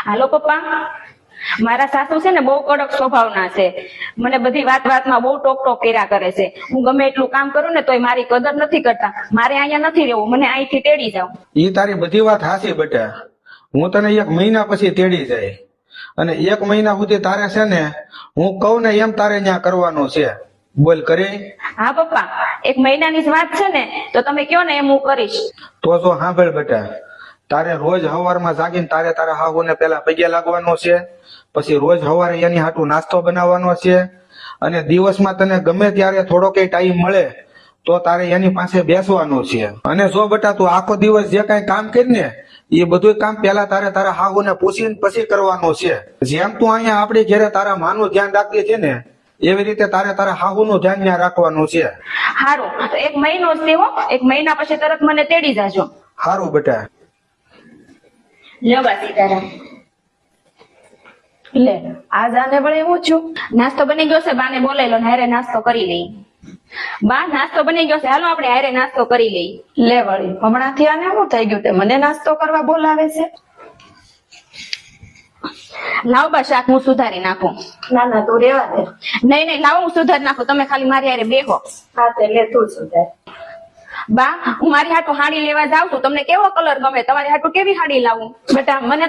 હાલો પપ્પા, મારા સાસુ છે ને બહુ કડક સ્વભાવના છે. મને બધી વાતમાં બહુ ટોક ટોક કર્યા કરે છે. હું ગમે એટલું કામ કરું ને તોય મારી કદર નથી કરતા. મારે અહીંયા નથી રહેવું, મને અહીંથી તેડી જાવ. ઈ તારી બધી વાત હાચી બેટા. હું તને 1 મહિના પછી તેડી જાય અને 1 મહિના સુધી તારે છે ને હું કહું ને એમ તારે ત્યાં કરવાનું છે. બોલ કરે? હા પપ્પા, 1 મહિનાની જ વાત છે ને, તો તમે કયો ને એમ હું કરીશ. તો જો સાંભળ બેટા, તારે રોજ સવારમાં જાગીને તારા હાહુને પેલા પગે લાગવાનો છે, પછી રોજ સવારે એની હાટુ નાસ્તો બનાવવાનો છે, અને દિવસમાં તને ગમે ત્યારે થોડો કઈ ટાઈમ મળે તો તારે એની પાસે બેસવાનું છે. અને જો બેટા તું આખો દિવસ જે કઈ કામ કરીને એ બધું કામ પેલા તારા હાહુને પૂછીને પછી કરવાનું છે. જેમ તું અહીંયા આપણી ઘરે તારા માનું ધ્યાન રાખતી છે ને એવી રીતે તારા હાહુનું ધ્યાન ત્યાં રાખવાનું છે. હારું, તો 1 મહિનો જ છે હો. 1 મહિના પછી તરત મને તેડી જાજો. હારું બેટા. લ્યો બા સીતારામ. લે આજ આને વળી હું છું. નાસ્તો બની ગયો છે, બાને બોલાવી લો ને હારે નાસ્તો કરી લઈ. બા, નાસ્તો બની ગયો છે, હાલો આપણે હારે નાસ્તો કરી લઈ. લે વળી હમણાંથી આને શું થઈ ગયું તે મને નાસ્તો કરવા બોલાવે છે? લાવ બા, શાક હું સુધારી નાખું. ના ના તું રેવા દે. નહીં, લાવો હું સુધારી નાખું, તમે ખાલી મારી હારે બેહો. હા તે લે તું સુધાર. બા, હું મારી હાટુ હાડી લેવા જાઉં છું. તમને કેવો કલર ગમે? તમારી હાટુ કેવી હાડી લાવું? બેટા, મને તો